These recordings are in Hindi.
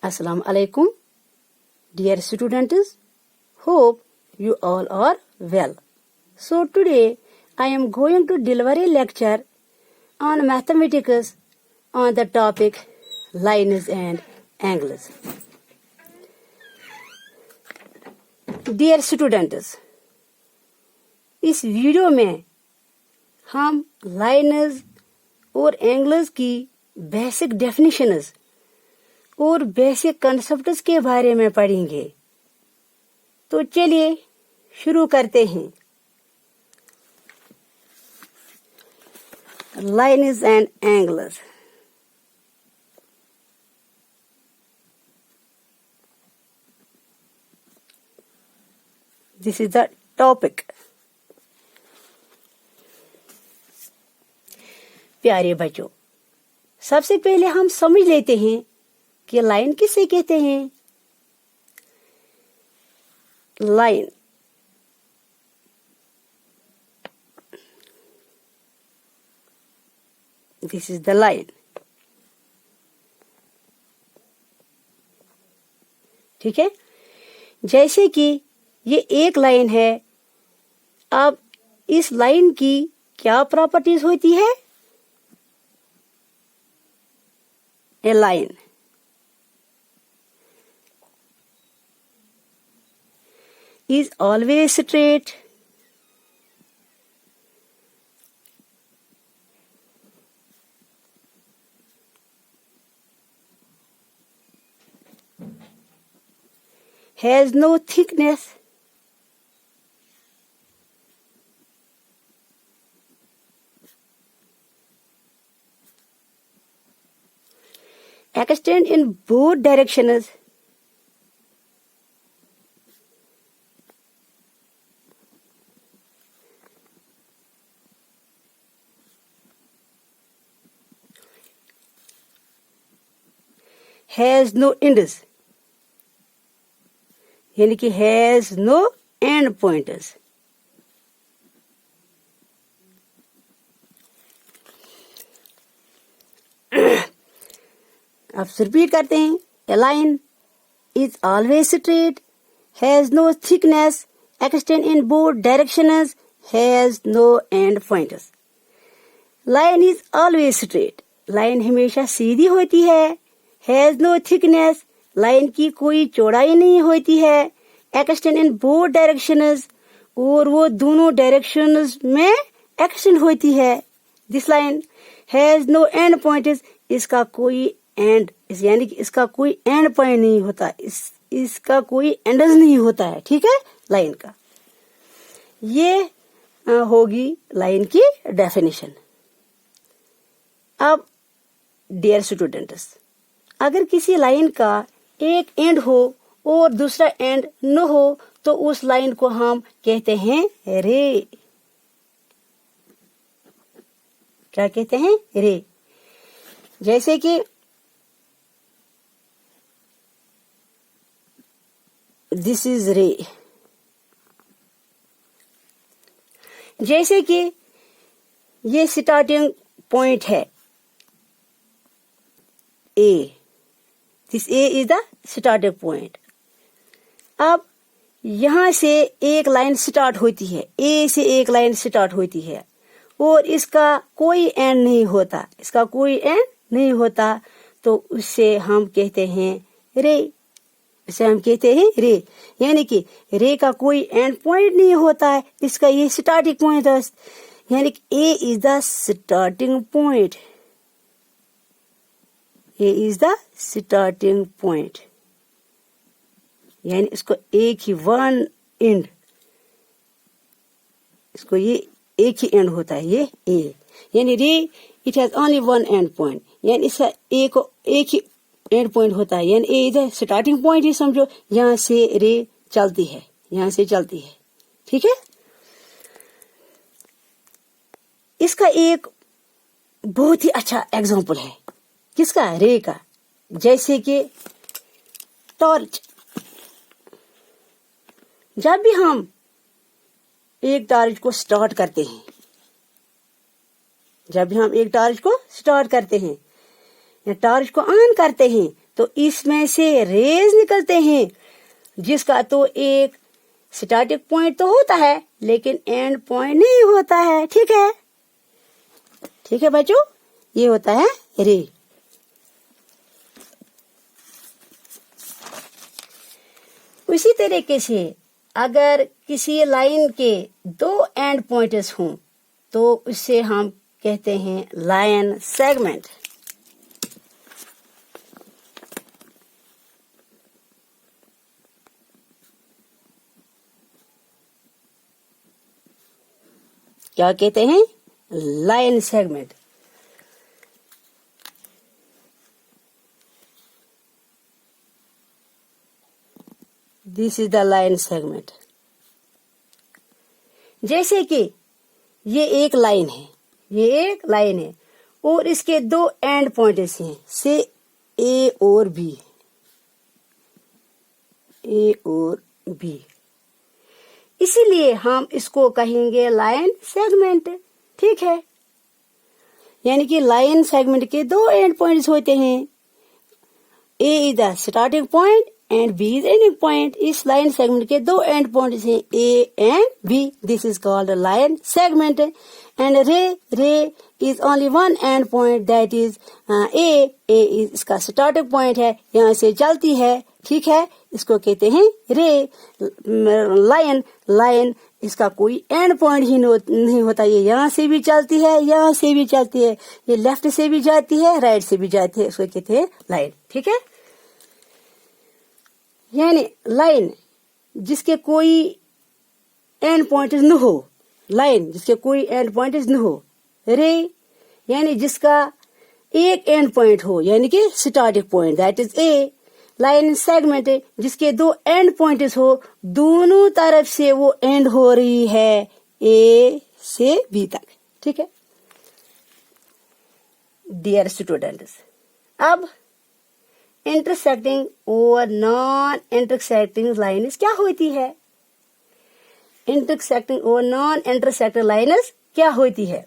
Assalamu alaikum, dear students. Hope you all are well. So today I am going to deliver a lecture on mathematics on the topic lines and angles. Dear students, इस वीडियो में हम लाइन्स और एंगल्स की बेसिक डेफिनेशंस और बेसिक कंसेप्ट्स के बारे में पढ़ेंगे। तो चलिए शुरू करते हैं। Lines and angles. This is the topic. प्यारे बच्चों, सबसे पहले हम समझ लेते हैं कि लाइन किसे कहते हैं। Line this is the line. ठीक है, जैसे कि ये एक लाइन है। अब इस लाइन की क्या प्रॉपर्टीज होती है। ए line is always straight, has no thickness, extend in both directions, has no ends, यानी कि has no end pointers। अब रिपीट करते हैं। A line is always straight, has no thickness, extend in both directions, has no end pointers। Line is always straight, line हमेशा सीधी होती है। हैज नो थिकनेस, लाइन की कोई चौड़ाई नहीं होती है। एक्सटेंड इन बोथ डायरेक्शंस, और वो दोनों डायरेक्शंस में एक्सटेंड होती है। This line has no end points, इसका कोई एंड यानी कि इसका कोई एंड पॉइंट नहीं होता, इसका कोई एंडस नहीं होता है। ठीक है, लाइन का ये होगी लाइन की डेफिनेशन। अब डियर स्टूडेंट्स, अगर किसी लाइन का एक एंड हो और दूसरा एंड न हो तो उस लाइन को हम कहते हैं रे। क्या कहते हैं? रे। जैसे कि दिस इज रे। जैसे कि ये स्टार्टिंग पॉइंट है A. This A is the starting point. अब यहां से एक लाइन स्टार्ट होती है, ए से एक लाइन स्टार्ट होती है और इसका कोई एंड नहीं होता, इसका कोई एंड नहीं होता, तो उससे हम कहते हैं रे। इसे हम कहते हैं रे, यानी कि रे का कोई एंड पॉइंट नहीं होता है, इसका ये स्टार्टिंग पॉइंट है, यानी कि A is the starting point. A is the starting point, यानी इसको एक ही वन एंड, इसको ये एक ही एंड होता है, ये ए, यानी रे it has only one end point, यानी इसका ए को एक ही एंड पॉइंट होता है, यानी ए इधर स्टार्टिंग पॉइंट ही समझो, यहां से रे चलती है, यहां से चलती है। ठीक है, इसका एक बहुत ही अच्छा एग्जांपल है, किसका? रे का। जैसे कि टॉर्च। जब भी हम एक टॉर्च को स्टार्ट करते हैं, जब भी हम एक टॉर्च को स्टार्ट करते हैं या टॉर्च को ऑन करते हैं, तो इसमें से रेज निकलते हैं, जिसका तो एक स्टार्टिंग पॉइंट तो होता है लेकिन एंड पॉइंट नहीं होता है। ठीक है, ठीक है बच्चों, ये होता है रे। उसी तरीके से अगर किसी लाइन के दो एंड पॉइंट्स हों तो उससे हम कहते हैं लाइन सेगमेंट। क्या कहते हैं? Line segment. This is the line segment. जैसे कि ये एक लाइन है, ये एक लाइन है और इसके दो एंड पॉइंट्स हैं, से ए और बी, ए और बी, इसीलिए हम इसको कहेंगे लाइन सेगमेंट। ठीक है, यानी कि लाइन सेगमेंट के दो एंड पॉइंट्स होते हैं, A is the starting point and B is ending point. इस लाइन सेगमेंट के दो एंड पॉइंट्स हैं, A and B. This is called line segment. And ray is only one end point, that is A is इसका स्टार्टिंग पॉइंट है, यहाँ से चलती है। ठीक है, इसको कहते हैं रे। लाइन इसका कोई एंड पॉइंट ही नहीं होता, ये यहाँ से भी चलती है, यहाँ से भी चलती है, ये लेफ्ट से भी जाती है, राइट से भी जाती है, इसको कहते हैं लाइन। ठीक है, यानी लाइन जिसके कोई एंड पॉइंट न हो, लाइन जिसके कोई एंड पॉइंट न हो। रे यानी जिसका एक एंड पॉइंट हो, यानी कि starting point, that is A. Line segment जिसके दो एंड पॉइंट्स हो, दोनों तरफ से वो एंड हो रही है ए से बी तक। ठीक है डियर स्टूडेंट्स, अब इंटरसेक्टिंग और नॉन इंटरसेक्टिंग लाइन्स क्या होती है? इंटरसेक्टिंग और नॉन इंटरसेक्टिंग लाइन्स क्या होती है?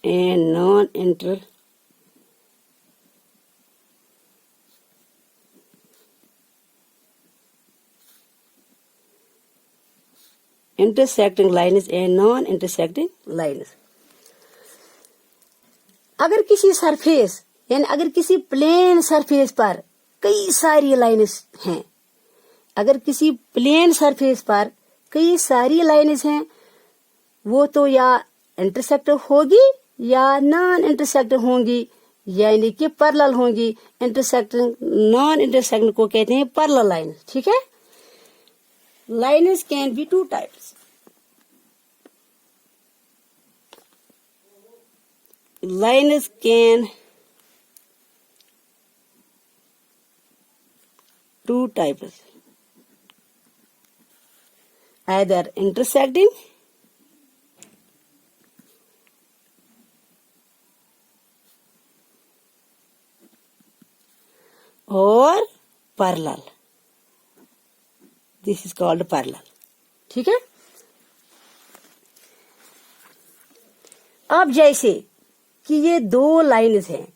and intersecting lines and non-intersecting lines। अगर किसी सरफेस यानी अगर किसी प्लेन सरफेस पर कई सारी लाइन्स हैं, अगर किसी प्लेन सरफेस पर कई सारी लाइन्स हैं, वो तो या इंटरसेक्ट होगी या नॉन इंटरसेक्ट होंगी, यानी कि पैरेलल होंगी। इंटरसेक्टिंग नॉन इंटरसेक्टिंग को कहते हैं पैरेलल लाइन। ठीक है, lines can be two types. Lines can two types, either intersecting और parallel. This is called parallel. ठीक है, अब जैसे कि ये दो लाइन्स हैं,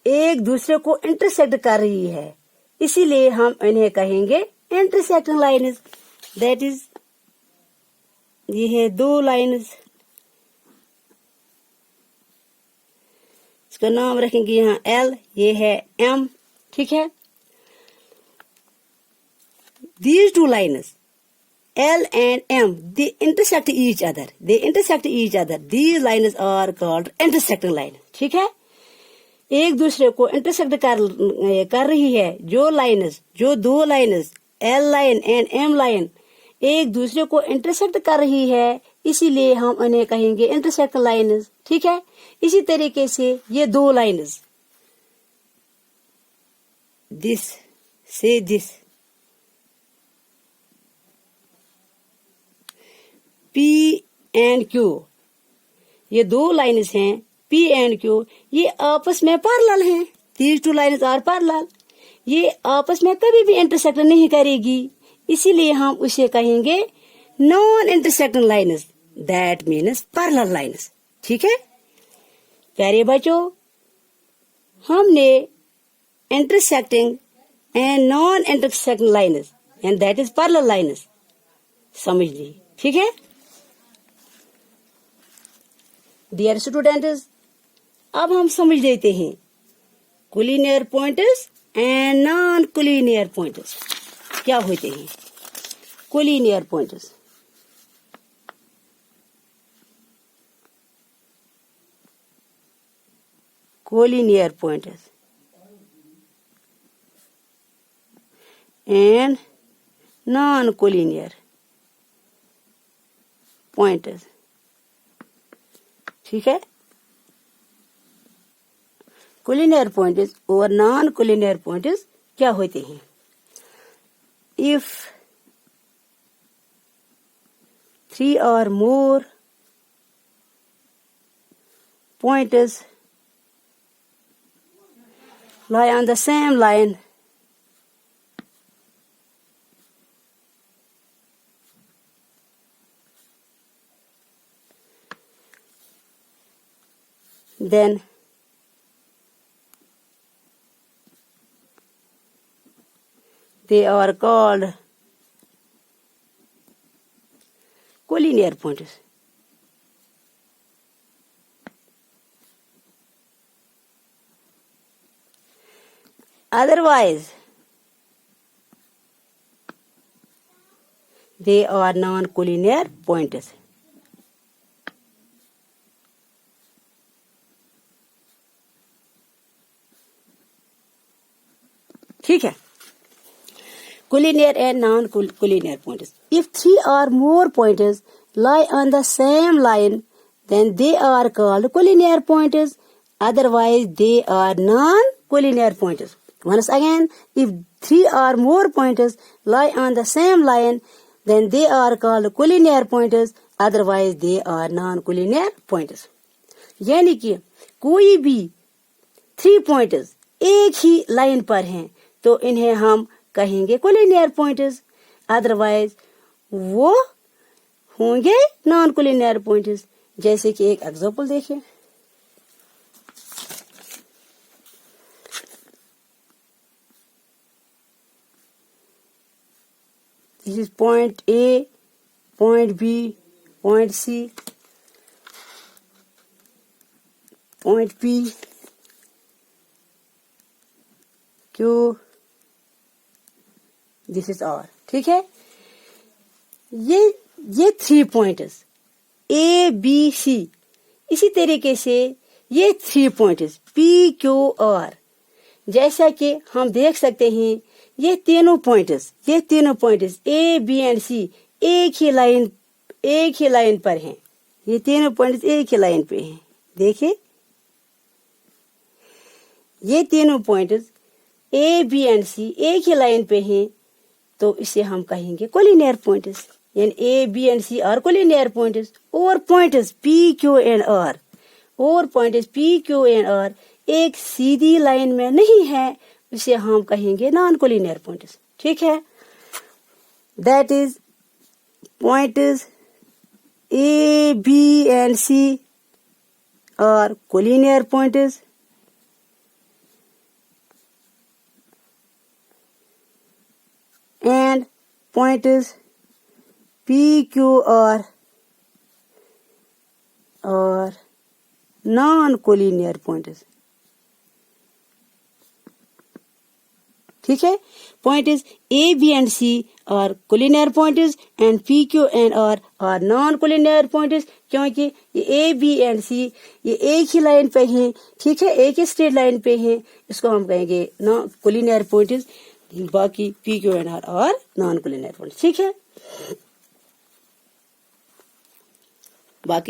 एक दूसरे को इंटरसेक्ट कर रही है, इसीलिए हम इन्हें कहेंगे इंटरसेक्टिंग लाइन्स। दैट इज, ये है दो लाइन्स, इसका नाम रखेंगे यहाँ एल, ये है एम। ठीक है, these two lines L and M, they intersect each other, these lines are called intersecting line। ठीक है, एक दूसरे को इंटरसेक्ट कर रही है जो दो lines L line and M line एक दूसरे को इंटरसेक्ट कर रही है, इसीलिए हम उन्हें कहेंगे इंटरसेक्टिंग लाइन्स। ठीक है, इसी तरीके से ये दो लाइन्स, दिस से दिस, P एंड Q, ये दो लाइन्स हैं P एंड Q, ये आपस में पैरेलल हैं। These two lines are parallel। ये आपस में कभी भी इंटरसेक्ट नहीं करेगी, इसीलिए हम उसे कहेंगे non intersecting lines, that means parallel lines. ठीक है प्यारे बच्चों, हमने intersecting and non intersecting lines and that is parallel lines समझ ली। ठीक है डियर स्टूडेंट्स, अब हम समझ लेते हैं collinear points and non collinear points क्या होते हैं। Collinear points, collinear points and non collinear points. ठीक है कोलिनियर पॉइंट्स और नॉन कोलिनियर पॉइंट्स क्या होते हैं। If 3 or more points lie on the same line, then they are called collinear points. Otherwise, they are non-collinear points. ठीक है collinear and non-collinear points. If 3 or more points lie on the same line, then they are called collinear points. Otherwise, they are non-collinear points. Once again, if 3 or more points lie on the same line, then they are called collinear points. Otherwise, they are non-collinear points. यानी कि कोई भी 3 points एक ही लाइन पर हैं तो इन्हें हम कहेंगे कोलिनियर पॉइंट्स, अदरवाइज वो होंगे नॉन कोलिनियर पॉइंट्स। जैसे कि एक एग्जांपल देखिए, this is point A, point B, point C, point P, Q, this is R. ठीक है ये 3 पॉइंट्स ए बी सी, इसी तरीके से ये 3 पॉइंट्स पी क्यू आर, जैसा कि हम देख सकते हैं ये तीनों पॉइंट्स ए बी एंड सी एक ही लाइन पर हैं। ये तीनों पॉइंट्स एक ही लाइन पे हैं। देखिए ये तीनों पॉइंट्स ए बी एंड सी एक ही लाइन पे हैं तो इसे हम कहेंगे कोलिनियर पॉइंट्स, यानी A B and C are collinear points. और points P Q and R एक सीधी लाइन में नहीं है, इसे हम कहेंगे नॉन कोलिनियर पॉइंट्स। ठीक है that is points A B and C are collinear points and points P, Q, R are non-collinear points. ठीक है points A, B and C are collinear points and P, Q and R are non-collinear points, क्योंकि ये A, B and C ये एक ही लाइन पे हैं। ठीक है एक ही स्ट्रेट लाइन पे हैं, इसको हम कहेंगे non-collinear points। बाकी P Q and R non collinear points. ठीक है